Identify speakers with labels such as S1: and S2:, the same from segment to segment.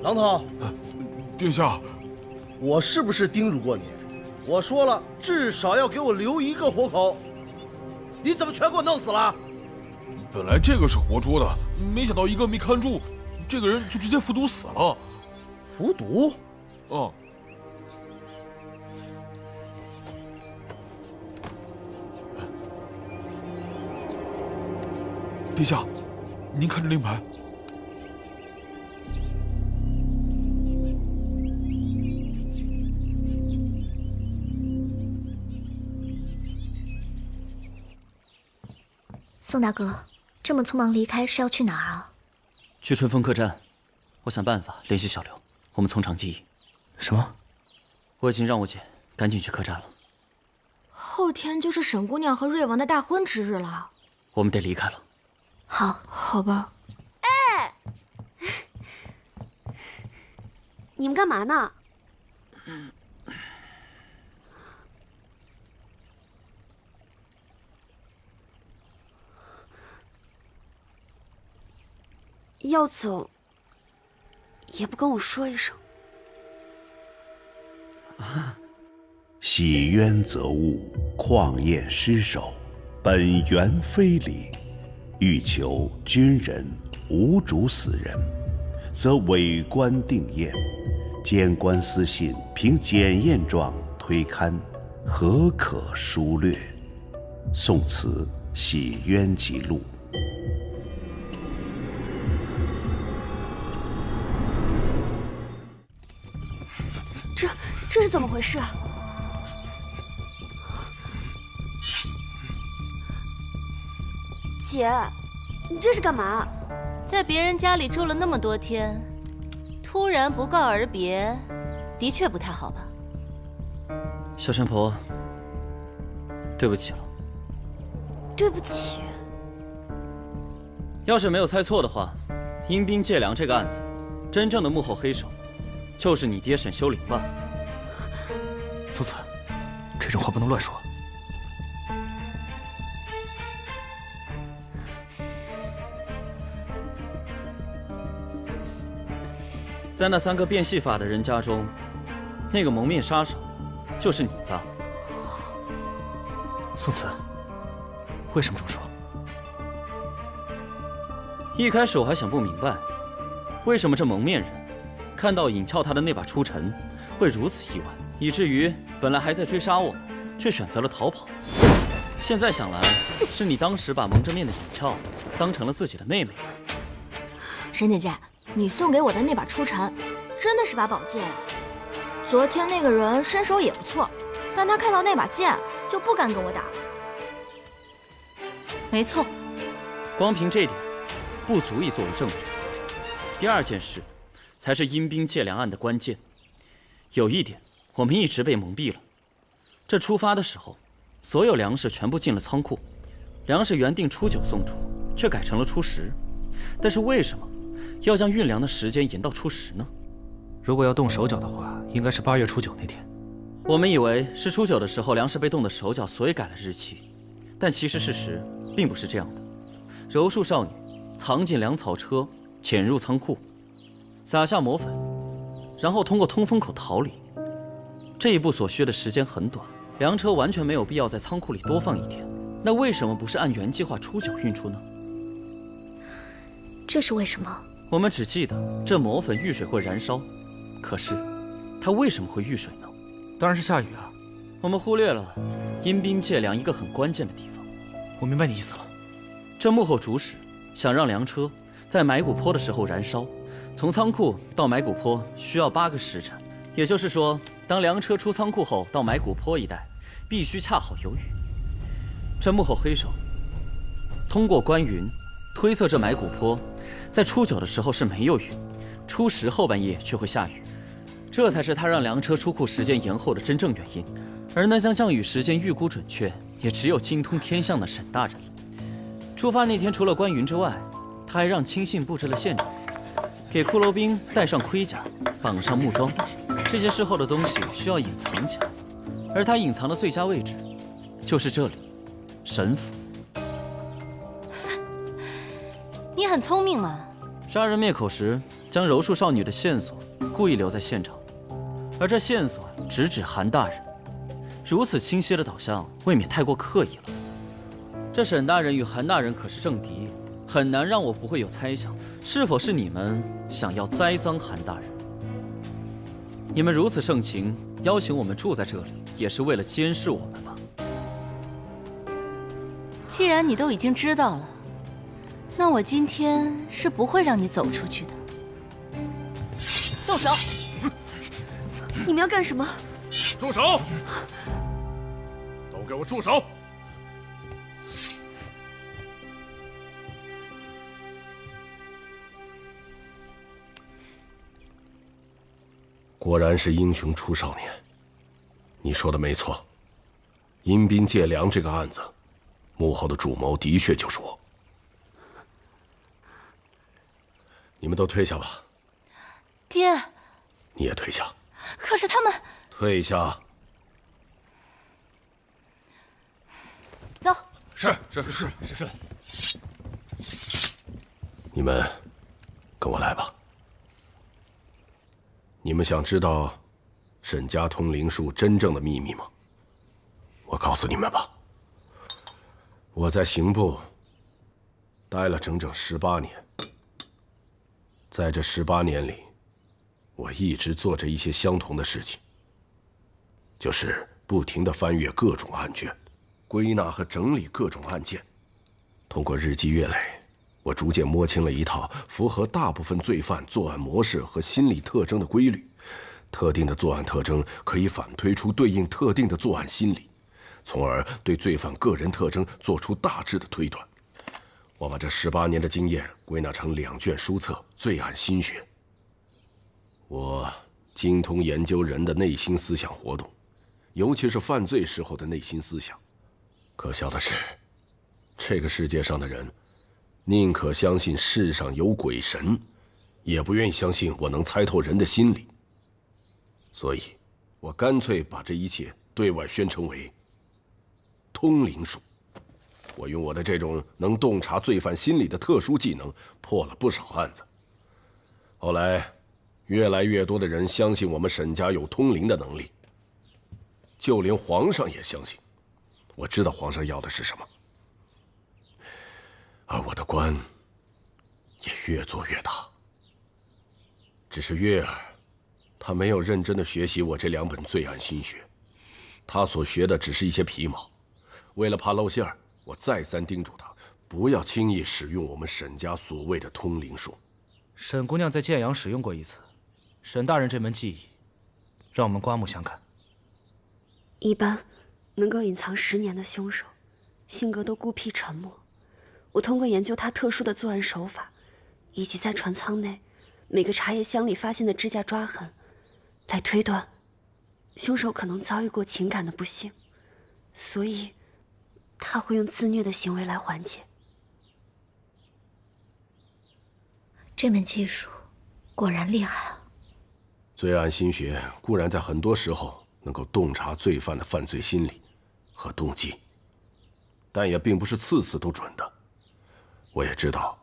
S1: 郎头，
S2: 殿下，
S1: 我是不是叮嘱过你？我说了，至少要给我留一个活口。你怎么全给我弄死了？
S2: 本来这个是活捉的，没想到一个没看住，这个人就直接服毒死了。
S1: 服毒？
S2: 哦。殿下，您看这令牌。
S3: 宋大哥，这么匆忙离开是要去哪儿啊？
S4: 去春风客栈，我想办法联系小刘，我们从长计议。
S5: 什么？
S4: 我已经让我姐赶紧去客栈了。
S6: 后天就是沈姑娘和瑞王的大婚之日了，
S4: 我们得离开了。
S3: 好，
S6: 好吧。
S7: 哎，你们干嘛呢？要走，也不跟我说一声。
S8: 洗冤择物，旷宴失守，本源非礼。欲求君人无主死人，则委官定验。监官私信凭检验状推勘，何可疏略？宋词洗冤记录。
S7: 这是怎么回事啊？姐，你这是干嘛？
S9: 在别人家里住了那么多天，突然不告而别，的确不太好吧？
S4: 小神婆，对不起了。
S7: 对不起。
S4: 要是没有猜错的话，阴兵借粮这个案子，真正的幕后黑手，就是你爹沈修灵吧？
S5: 苏子，这种话不能乱说。
S4: 在那3个变戏法的人家中，那个蒙面杀手就是你吧？
S5: 苏子，为什么这么说？
S4: 一开始我还想不明白，为什么这蒙面人看到尹俏他的那把出尘会如此意外，以至于本来还在追杀我们，却选择了逃跑。现在想来，是你当时把蒙着面的尹俏当成了自己的妹妹。
S6: 沈姐姐，你送给我的那把出尘，真的是把宝剑。昨天那个人身手也不错，但他看到那把剑就不敢跟我打了。
S9: 没错，
S4: 光凭这点，不足以作为证据。第二件事，才是阴兵借粮案的关键。有一点，我们一直被蒙蔽了。这出发的时候，所有粮食全部进了仓库，粮食原定初9送出，却改成了初10。但是为什么要将运粮的时间延到初10呢？
S5: 如果要动手脚的话，应该是8月初9那天。
S4: 我们以为是初9的时候粮食被冻的手脚，所以改了日期。但其实事实并不是这样的。柔术少女藏进粮草车，潜入仓库，撒下魔粉，然后通过通风口逃离。这一步所需的时间很短，粮车完全没有必要在仓库里多放1天。那为什么不是按原计划初9运出呢？
S3: 这是为什么？
S4: 我们只记得这魔粉遇水会燃烧，可是它为什么会遇水呢？
S5: 当然是下雨啊。
S4: 我们忽略了阴兵借粮一个很关键的地方。
S5: 我明白你意思了。
S4: 这幕后主使想让粮车在埋骨坡的时候燃烧，从仓库到埋骨坡需要8个时辰，也就是说，当粮车出仓库后到埋骨坡一带，必须恰好有雨。这幕后黑手通过观云推测，这埋骨坡在初9的时候是没有雨，初10后半夜却会下雨，这才是他让粮车出库时间延后的真正原因。而能将降雨时间预估准确，也只有精通天象的沈大人。出发那天，除了观云之外，他还让亲信布置了现场，给骷髅兵戴上盔甲，绑上木桩。这些事后的东西需要隐藏起来，而他隐藏的最佳位置就是这里，沈府。
S9: 你很聪明嘛。
S4: 杀人灭口时，将柔术少女的线索故意留在现场，而这线索直指韩大人。如此清晰的导向，未免太过刻意了。这沈大人与韩大人可是政敌，很难让我不会有猜想，是否是你们想要栽赃韩大人？你们如此盛情邀请我们住在这里，也是为了监视我们吧？
S9: 既然你都已经知道了，那我今天是不会让你走出去的。动手！
S7: 你们要干什么？
S10: 住手！都给我住手！
S11: 果然是英雄出少年，你说的没错，阴兵借粮这个案子，幕后的主谋的确就是我。你们都退下吧。
S9: 爹，
S11: 你也退下。
S9: 可是他们……
S11: 退下。
S9: 走。
S2: 是。
S11: 你们跟我来吧。你们想知道沈家通灵术真正的秘密吗？我告诉你们吧，我在刑部待了整整18年，在这18年里，我一直做着一些相同的事情，就是不停地翻阅各种案卷，归纳和整理各种案件，通过日积月累，我逐渐摸清了一套符合大部分罪犯作案模式和心理特征的规律。特定的作案特征可以反推出对应特定的作案心理，从而对罪犯个人特征做出大致的推断。我把这18年的经验归纳成2卷书册《罪案心学》。我精通研究人的内心思想活动，尤其是犯罪时候的内心思想。可笑的是，这个世界上的人宁可相信世上有鬼神，也不愿意相信我能猜透人的心理。所以，我干脆把这一切对外宣称为通灵术。我用我的这种能洞察罪犯心理的特殊技能，破了不少案子。后来，越来越多的人相信我们沈家有通灵的能力，就连皇上也相信。我知道皇上要的是什么，而我的官也越做越大。只是月儿，他没有认真的学习我这2本罪案心学，他所学的只是一些皮毛。为了怕露馅儿，我再三叮嘱他不要轻易使用我们沈家所谓的通灵术。
S5: 沈姑娘在建阳使用过一次，沈大人这门技艺，让我们刮目相看。
S7: 一般能够隐藏10年的凶手，性格都孤僻沉默。我通过研究他特殊的作案手法，以及在船舱内每个茶叶箱里发现的指甲抓痕，来推断，凶手可能遭遇过情感的不幸，所以他会用自虐的行为来缓解。
S3: 这门技术果然厉害啊！
S11: 罪案心学固然在很多时候能够洞察罪犯的犯罪心理和动机，但也并不是次次都准的。我也知道，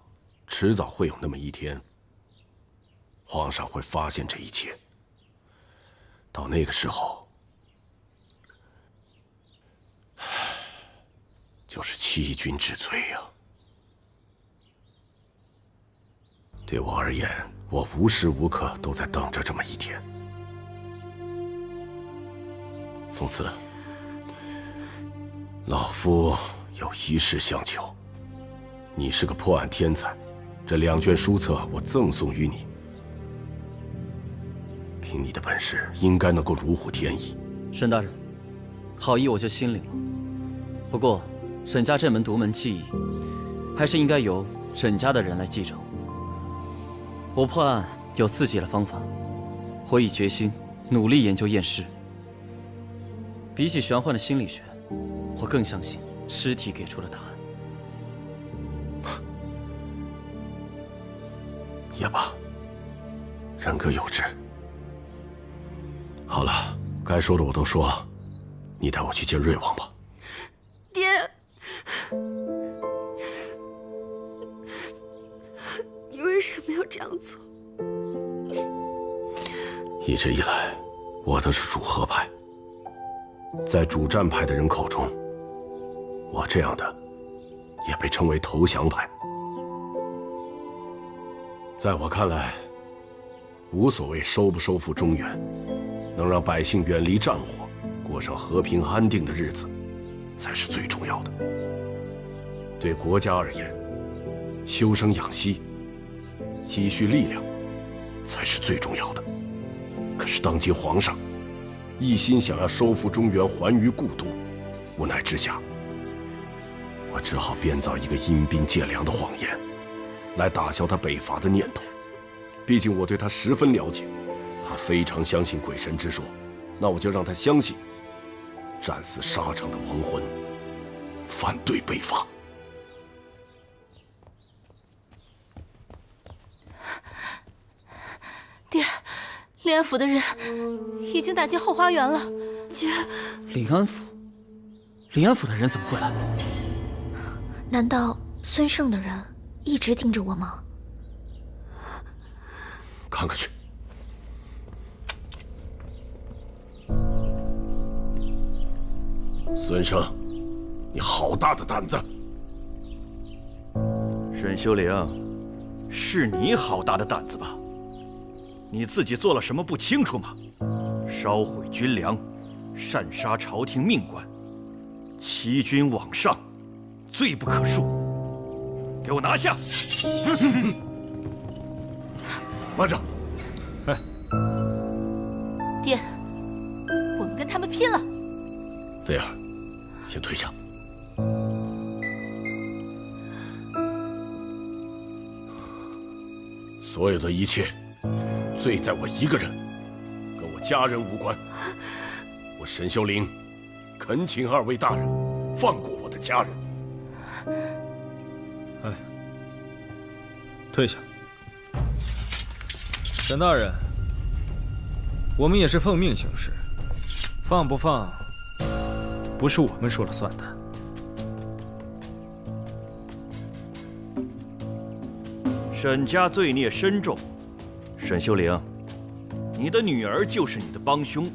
S11: 迟早会有那么一天，皇上会发现这一切。到那个时候，就是欺君之罪呀。对我而言，我无时无刻都在等着这么一天。宋慈，老夫有一事相求。你是个破案天才，这2卷书册我赠送于你。凭你的本事，应该能够如虎添翼。
S4: 沈大人，好意我就心领了。不过，沈家这门独门技艺，还是应该由沈家的人来继承。我破案有自己的方法，我已决心努力研究验尸。比起玄幻的心理学，我更相信尸体给出的答案。
S11: 也罢，人各有志。好了，该说的我都说了，你带我去见瑞王吧。
S7: 爹，你为什么要这样做？
S11: 一直以来，我都是主和派。在主战派的人口中，我这样的也被称为投降派。在我看来，无所谓收不收复中原，能让百姓远离战火，过上和平安定的日子，才是最重要的。对国家而言，休生养息，积蓄力量，才是最重要的。可是当今皇上一心想要收复中原，还于故都，无奈之下，我只好编造一个阴兵借粮的谎言，来打消他北伐的念头。毕竟我对他十分了解，他非常相信鬼神之说，那我就让他相信战死沙场的亡魂反对北伐。
S9: 爹，临安府的人已经打进后花园了。
S7: 姐，
S4: 临安府，临安府的人怎么会来？
S3: 难道孙胜的人一直盯着我吗？
S11: 看看去。孙胜，你好大的胆子！
S12: 沈修灵，是你好大的胆子吧？你自己做了什么不清楚吗？烧毁军粮，擅杀朝廷命官，欺君罔上，罪不可恕。给我拿下！
S11: 慢着！
S9: 哎，爹，我们跟他们拼了！
S11: 菲儿，先退下。所有的一切，罪在我一个人，跟我家人无关。我沈修灵恳请二位大人放过我的家人。
S5: 哎，退下。沈大人，我们也是奉命行事，放不放，不是我们说了算的。
S12: 沈家罪孽深重，沈修灵，你的女儿就是你的帮凶。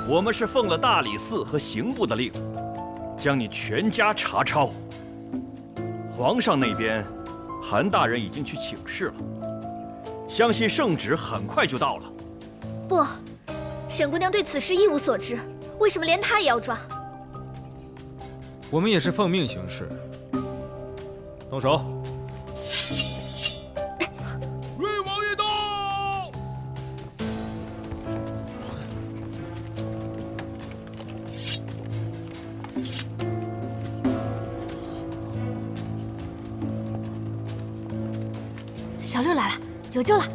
S12: 我们是奉了大理寺和刑部的令，将你全家查抄。皇上那边，韩大人已经去请示了，相信圣旨很快就到了。
S3: 不，沈姑娘对此事一无所知，为什么连她也要抓？
S5: 我们也是奉命行事，动手！
S2: 瑞王爷到！
S6: 小六来了，有救了！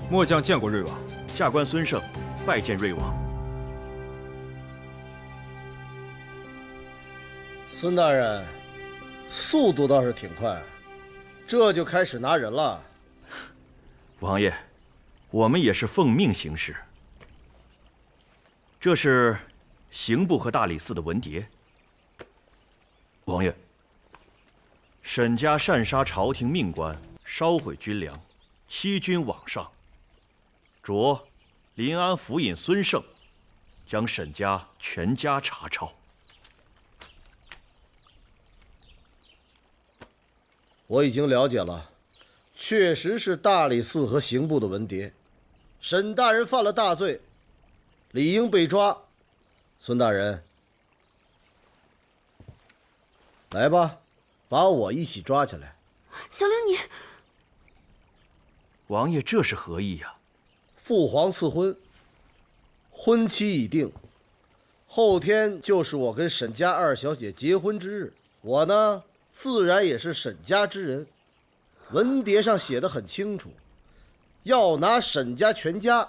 S5: 末将见过瑞王。
S12: 下官孙胜拜见瑞王。
S1: 孙大人，速度倒是挺快，这就开始拿人了。
S12: 王爷，我们也是奉命行事。这是刑部和大理寺的文牒。王爷，沈家擅杀朝廷命官，烧毁军粮，欺君罔上，着临安府尹孙胜将沈家全家查抄。
S1: 我已经了解了，确实是大理寺和刑部的文牒。沈大人犯了大罪，理应被抓。孙大人，来吧，把我一起抓起来。
S7: 小六，你……
S12: 王爷这是何意呀？
S1: 父皇赐婚，婚期已定，后天就是我跟沈家二小姐结婚之日。我呢，自然也是沈家之人。文牒上写得很清楚，要拿沈家全家，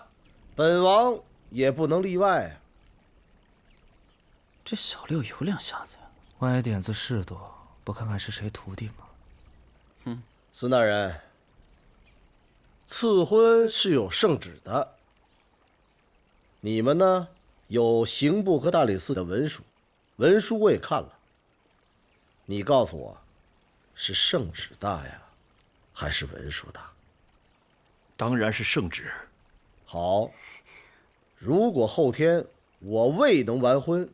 S1: 本王也不能例外啊。
S4: 这小六有两下子呀，
S5: 歪点子事多，不看看是谁徒弟吗？
S1: 孙大人，赐婚是有圣旨的，你们呢有刑部和大理寺的文书，文书我也看了。你告诉我，是圣旨大呀，还是文书大？
S12: 当然是圣旨。
S1: 好，如果后天我未能完婚，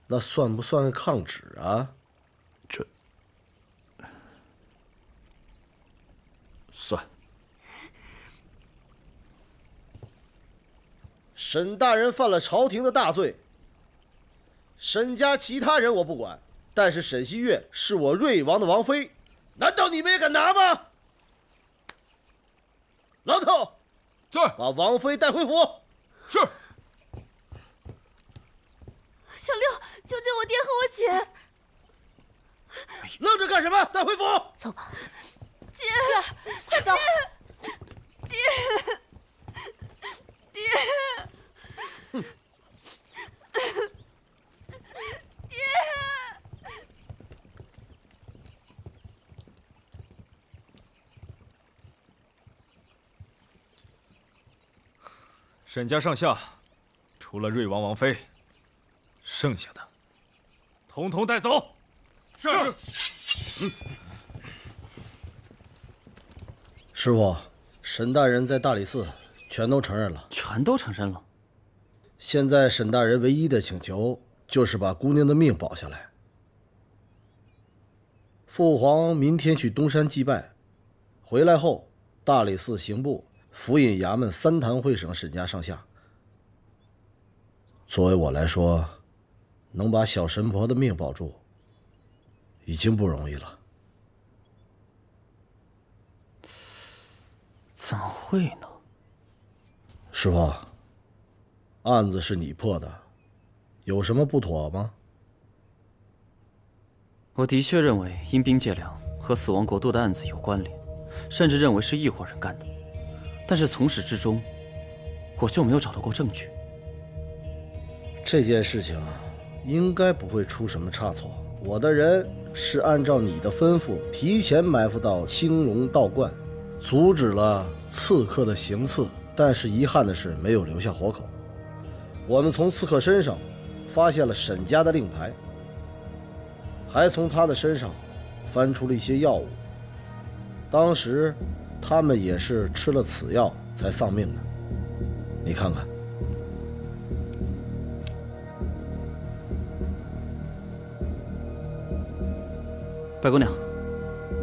S1: 那算不算抗旨啊？
S12: 这算。
S1: 沈大人犯了朝廷的大罪，沈家其他人我不管，但是沈西月是我瑞王的王妃，难道你们也敢拿吗？牢头，
S2: 在，
S1: 把王妃带回府。
S2: 是。
S7: 小六，救救我爹和我姐！
S1: 愣着干什么？带回府。
S6: 走吧。
S7: 姐，
S6: 快走。
S7: 爹。
S1: 哼。
S7: 爹。
S5: 沈家上下，除了瑞王王妃，剩下的统统带走。
S2: 是。
S1: 师傅，沈大人在大理寺全都承认了。
S4: 全都承认了。
S1: 现在沈大人唯一的请求就是把姑娘的命保下来。父皇明天去东山祭拜，回来后大理寺刑部、府尹衙门3坛会审沈家上下。作为我来说，能把小神婆的命保住，已经不容易了。
S4: 怎么会呢？
S1: 师傅，案子是你破的，有什么不妥吗？
S4: 我的确认为阴兵借粮和死亡国度的案子有关联，甚至认为是一伙人干的。但是从始至终，我就没有找到过证据。
S1: 这件事情应该不会出什么差错。我的人是按照你的吩咐，提前埋伏到青龙道观，阻止了刺客的行刺。但是遗憾的是，没有留下活口。我们从刺客身上发现了沈家的令牌，还从他的身上翻出了一些药物。当时他们也是吃了此药才丧命的。你看看。
S4: 白姑娘，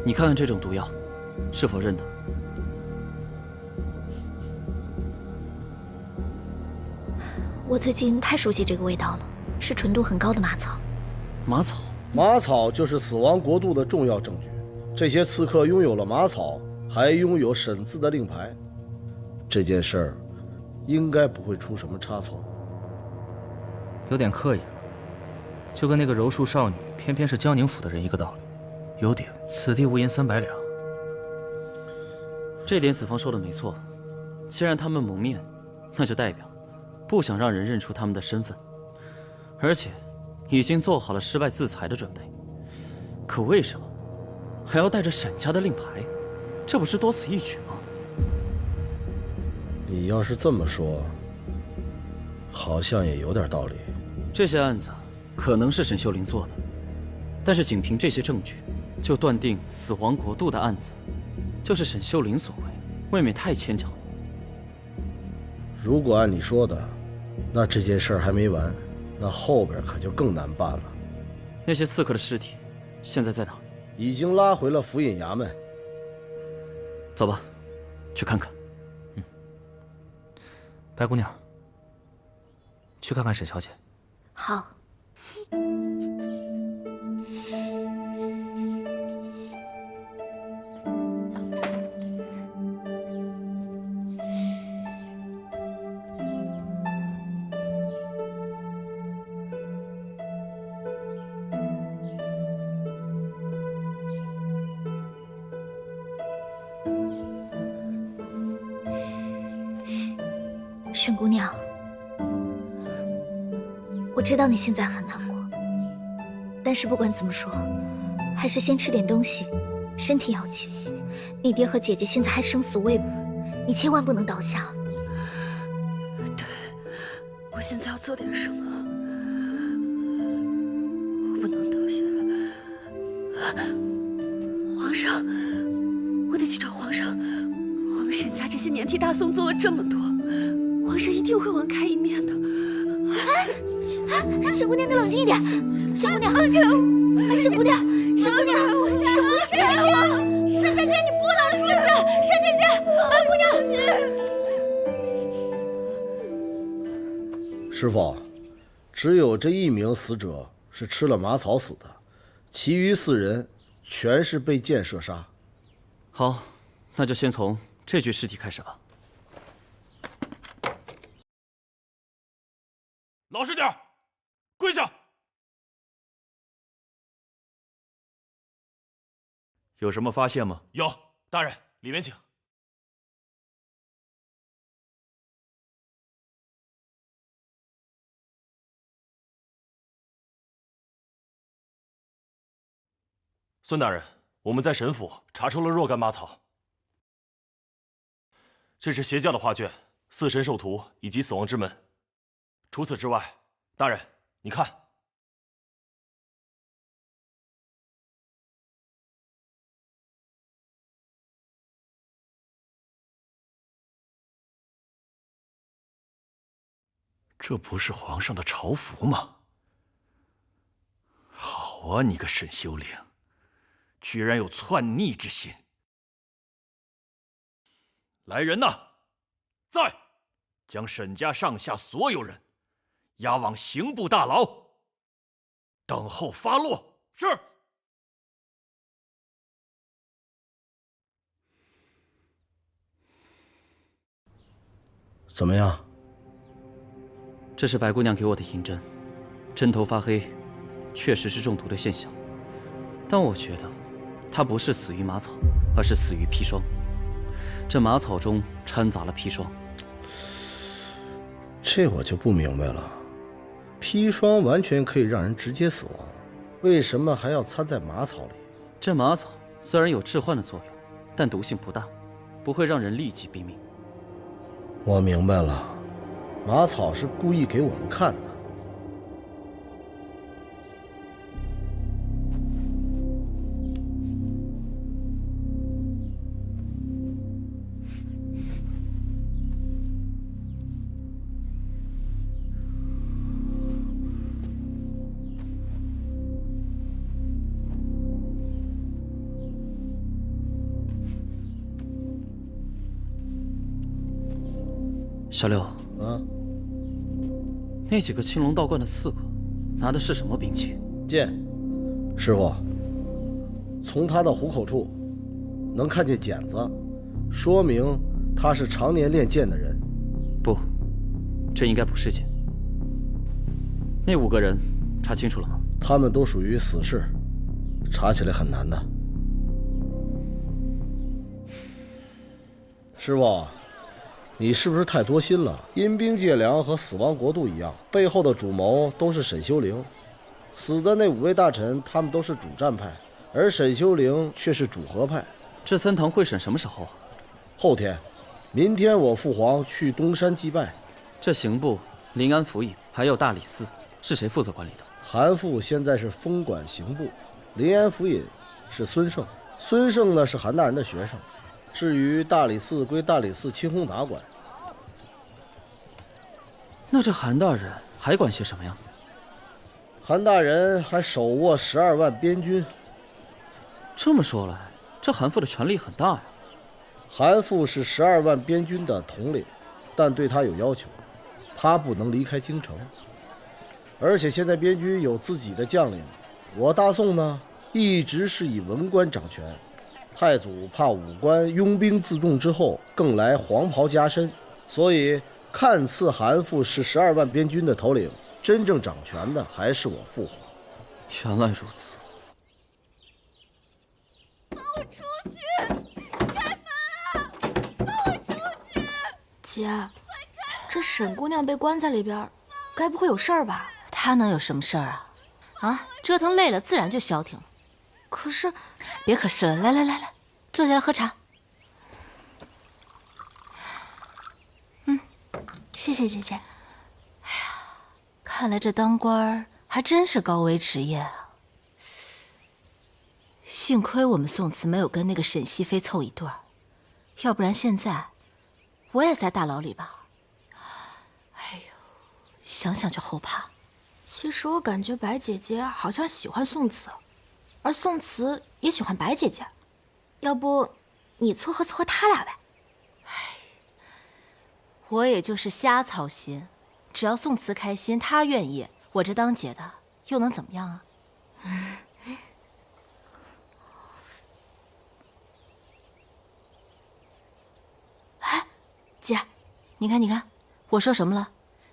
S4: 你看看这种毒药，是否认得？
S3: 我最近太熟悉这个味道了，是纯度很高的马草。
S4: 马草？
S1: 马草就是死亡国度的重要证据。这些刺客拥有了马草，还拥有沈字的令牌，这件事儿应该不会出什么差错。
S5: 有点刻意了，就跟那个柔术少女偏偏是江宁府的人一个道理。有点此地无银300两。
S4: 这点子方说的没错，既然他们蒙面，那就代表不想让人认出他们的身份，而且已经做好了失败自裁的准备。可为什么还要带着沈家的令牌？这不是多此一举吗？
S1: 你要是这么说，好像也有点道理。
S4: 这些案子可能是沈秀玲做的，但是仅凭这些证据就断定死亡国度的案子就是沈秀玲所为，未免太牵强了。
S1: 如果按你说的，那这件事儿还没完，那后边可就更难办了。
S4: 那些刺客的尸体现在在哪儿？
S1: 已经拉回了府尹衙门。
S4: 走吧，去看看。
S5: 白姑娘，去看看沈小姐。
S3: 好。沈姑娘，我知道你现在很难过，但是不管怎么说，还是先吃点东西，身体要紧。你爹和姐姐现在还生死未卜，你千万不能倒下。
S7: 对，我我现在要做点什么？我不能倒下。皇上，我得去找皇上。我们沈家这些年替大宋做了这么多，皇上一定会网开一面的。
S3: 沈姑娘，你冷静一点。沈姑娘，沈姑娘，沈姑娘，沈姐姐，你不能出去！沈姐姐，安姑娘。
S1: 师傅，只有这一名死者是吃了马草死的，其余4人全是被箭射杀。
S4: 好，那就先从这具尸体开始吧。
S2: 老实点儿，跪下！
S12: 有什么发现吗？
S2: 有，大人，里面请。孙大人，我们在沈府查出了若干马草，这是邪教的画卷、四神兽图以及死亡之门。除此之外，大人，你看。
S12: 这不是皇上的朝服吗？好啊，你个沈修灵，居然有篡逆之心！来人呐，在，将沈家上下所有人押往刑部大牢，等候发落。
S2: 是。
S1: 怎么样？
S4: 这是白姑娘给我的银针，针头发黑，确实是中毒的现象。但我觉得，她不是死于马草，而是死于砒霜。这马草中掺杂了砒霜，
S1: 这我就不明白了。砒霜完全可以让人直接死亡，为什么还要掺在马草里？
S4: 这马草虽然有致幻的作用，但毒性不大，不会让人立即毙命。
S1: 我明白了。马草是故意给我们看的。
S4: 小六，
S1: 啊，
S4: 那几个青龙道观的刺客拿的是什么兵器？
S1: 剑。师傅，从他的虎口处能看见茧子，说明他是常年练剑的人。
S4: 不，这应该不是剑。那5个人查清楚了吗？
S1: 他们都属于死士，查起来很难的。师傅，你是不是太多心了？阴兵借粮和死亡国度一样，背后的主谋都是沈修灵。死的那5位大臣，他们都是主战派，而沈修灵却是主和派。
S4: 这3堂会审什么时候啊？
S1: 后天。明天我父皇去东山祭拜。
S4: 这刑部、临安府尹还有大理寺，是谁负责管理的？
S1: 韩馥现在是封管刑部，临安府尹是孙胜，孙胜呢是韩大人的学生。至于大理寺归大理寺清空达管。
S4: 那这韩大人还管些什么呀？
S1: 韩大人还手握12万边军。
S4: 这么说来，这韩馥的权力很大呀。
S1: 韩馥是12万边军的统领，但对他有要求，他不能离开京城。而且现在边军有自己的将领，我大宋呢一直是以文官掌权。太祖怕武官拥兵自重之后更来黄袍加身，所以看似韩馥是12万边军的头领，真正掌权的还是我父皇。
S4: 原来如此。
S3: 放我出去！开门！放我出去！
S6: 姐，这沈姑娘被关在里边，该不会有事儿吧？
S9: 她能有什么事儿啊？啊，折腾累了，自然就消停了。
S6: 可是，
S9: 别可是了，来，坐下来喝茶。
S3: 谢谢姐姐。
S9: 哎呀，看来这当官儿还真是高危职业啊！幸亏我们宋慈没有跟那个沈西飞凑一对儿，要不然现在我也在大牢里吧。哎呦，想想就后怕。
S6: 其实我感觉白姐姐好像喜欢宋慈，而宋慈也喜欢白姐姐。要不你撮合撮合他俩呗？
S9: 我也就是瞎操心，只要宋慈开心，他愿意，我这当姐的又能怎么样啊？哎，姐，你看，你看，我说什么了？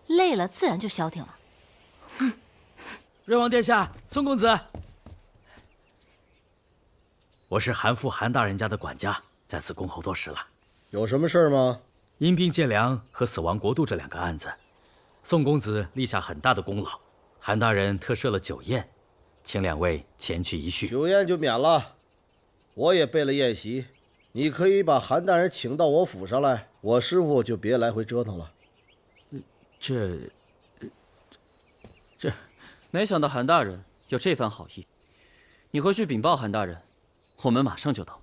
S9: 累了自然就消停了。
S13: 瑞王殿下，宋公子，我是韩父韩大人家的管家，在此恭候多时了。
S1: 有什么事吗？
S13: 阴兵借粮和死亡国度这2个案子，宋公子立下很大的功劳，韩大人特设了酒宴，请2位前去一叙。
S1: 酒宴就免了，我也备了宴席，你可以把韩大人请到我府上来，我师傅就别来回折腾了。
S4: 这，没想到韩大人有这番好意，你回去禀报韩大人，我们马上就到。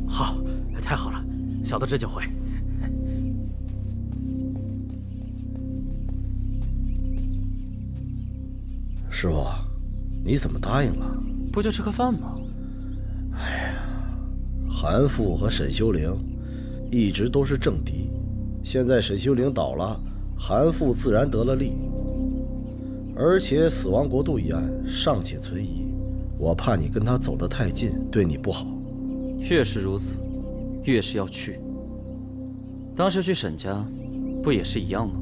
S13: 好，太好了，小的这就回。
S1: 师傅，你怎么答应了？
S4: 不就吃个饭吗？
S1: 哎呀，韩父和沈修灵一直都是政敌，现在沈修灵倒了，韩父自然得了利。而且死亡国度一案尚且存疑，我怕你跟他走得太近，对你不好。
S4: 越是如此，越是要去。当时去沈家，不也是一样吗？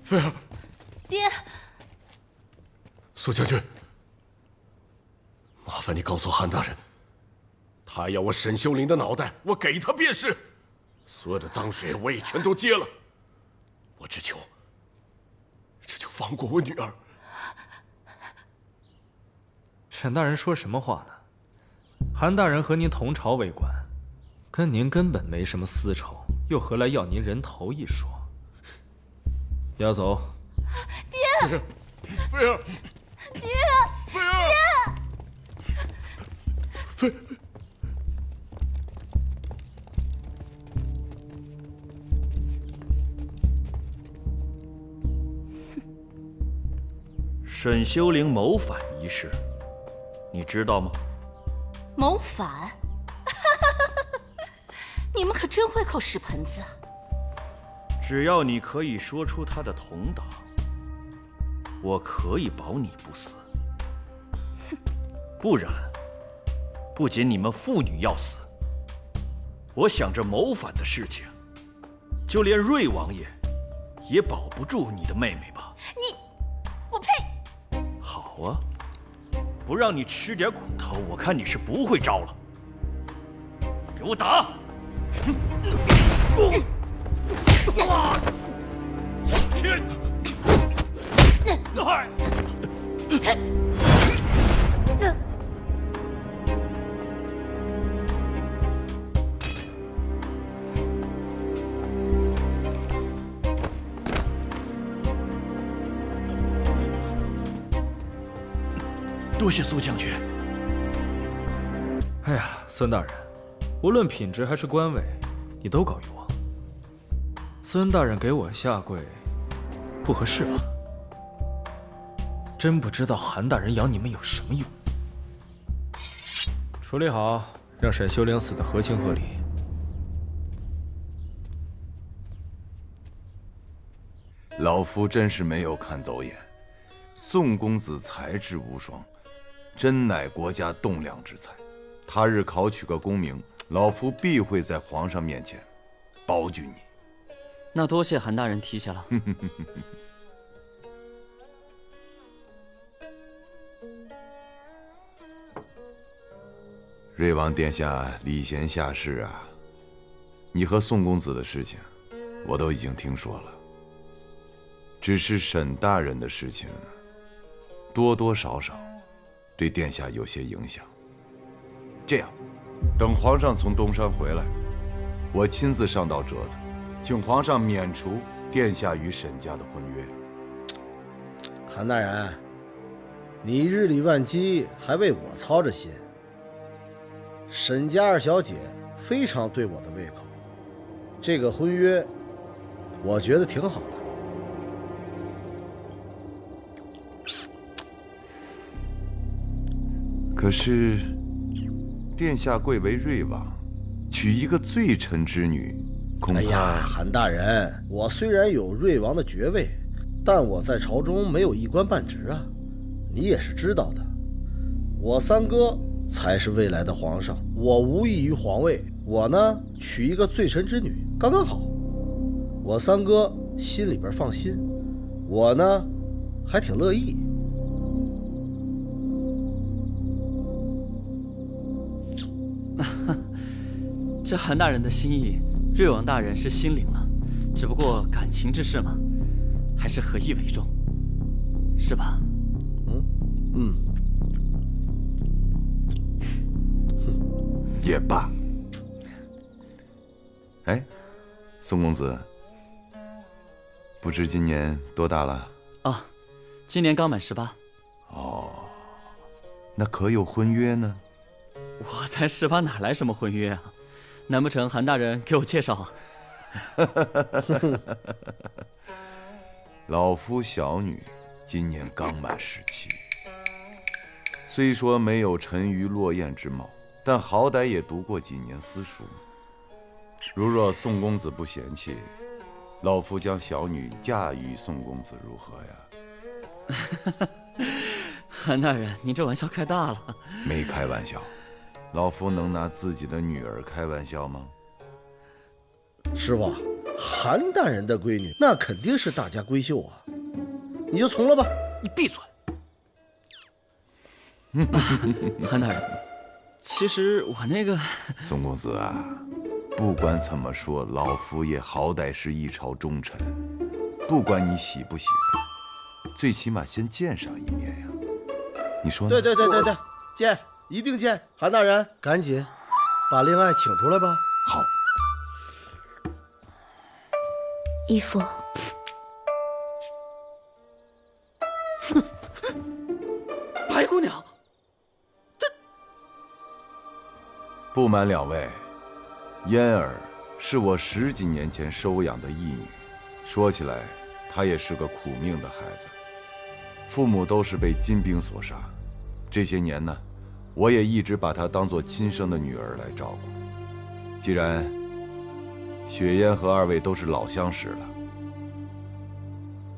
S11: 菲儿，
S9: 爹，
S11: 苏将军，麻烦你告诉韩大人，他要我沈修灵的脑袋，我给他便是。所有的脏水我也全都接了。我只求放过我女儿。
S5: 沈大人说什么话呢？韩大人和您同朝为官，跟您根本没什么私仇，又何来要您人头一说？要走。
S9: 爹，
S11: 菲儿，
S9: 爹，
S11: 菲儿，
S9: 爹，
S11: 菲。
S12: 沈修灵谋反一事，你知道吗？
S9: 谋反？你们可真会扣屎盆子啊！
S12: 只要你可以说出他的同党，我可以保你不死。不然，不仅你们父女要死，我想这谋反的事情，就连瑞王爷也保不住你的妹妹吧？
S9: 我呸！
S12: 好啊，不让你吃点苦头，我看你是不会招了。给我打！多谢苏将军。
S5: 哎呀，孙大人，无论品质还是官位，你都高于我。孙大人给我下跪，不合适吧？真不知道韩大人养你们有什么用。处理好，让沈修灵死得合情合理。
S14: 老夫真是没有看走眼，宋公子才智无双，真乃国家栋梁之才。他日考取个功名，老夫必会在皇上面前保举你。
S4: 那多谢韩大人提携了。
S14: 瑞王殿下礼贤下士啊，你和宋公子的事情，我都已经听说了。只是沈大人的事情，多多少少对殿下有些影响。这样，等皇上从东山回来，我亲自上到折子，请皇上免除殿下与沈家的婚约。
S1: 韩大人，你日理万机，还为我操着心。沈家二小姐非常对我的胃口，这个婚约，我觉得挺好的。
S14: 可是，殿下贵为瑞王，娶一个罪臣之女，恐怕……
S1: 哎呀，韩大人，我虽然有瑞王的爵位，但我在朝中没有一官半职啊，你也是知道的。我三哥才是未来的皇上，我无异于皇位，我呢娶一个罪臣之女，刚刚好。我三哥心里边放心，我呢还挺乐意。
S4: 这韩大人的心意，瑞王大人是心领了，只不过感情之事嘛，还是合意为重，是吧？
S14: 也罢。哎，宋公子，不知今年多大了？
S4: 啊，今年刚满18。
S14: 哦，那可有婚约呢？
S4: 我才18，哪来什么婚约啊？难不成韩大人给我介绍啊？
S14: 老夫小女今年刚满17，虽说没有沉鱼落雁之貌，但好歹也读过几年私塾。如若宋公子不嫌弃，老夫将小女嫁与宋公子如何呀？
S4: 韩大人，您这玩笑开大了。
S14: 没开玩笑，老夫能拿自己的女儿开玩笑吗？
S1: 师傅，韩大人的闺女那肯定是大家闺秀啊，你就从了吧。
S4: 你闭嘴！韩大人，其实我那个……
S14: 宋公子啊，不管怎么说，老夫也好歹是一朝忠臣，不管你喜不喜欢，最起码先见上一面呀。你说呢？
S1: 对，见，一定见。韩大人，赶紧把令爱请出来吧。
S14: 好。
S3: 义父，
S4: 白姑娘，这……
S14: 不瞒两位，嫣儿是我10几年前收养的义女，说起来，她也是个苦命的孩子，父母都是被金兵所杀。这些年呢，我也一直把她当作亲生的女儿来照顾。既然雪烟和2位都是老相识了，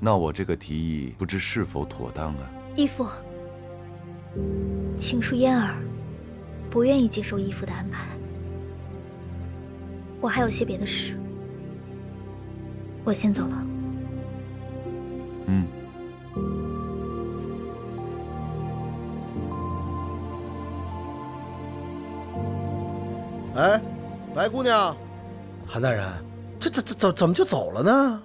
S14: 那我这个提议不知是否妥当啊？
S3: 义父，请恕嫣儿不愿意接受义父的安排，我还有些别的事，我先走了。
S1: 哎，白姑娘，韩大人，这怎么就走了呢？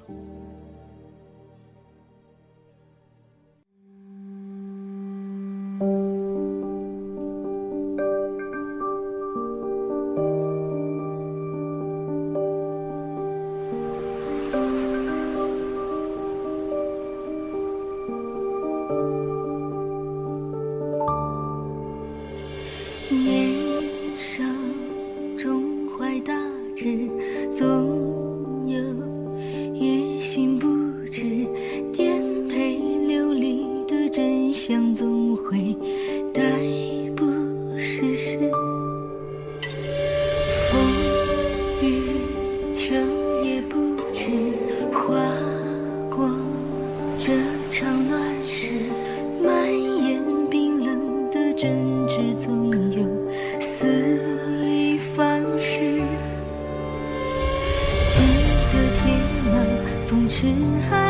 S15: 风驰海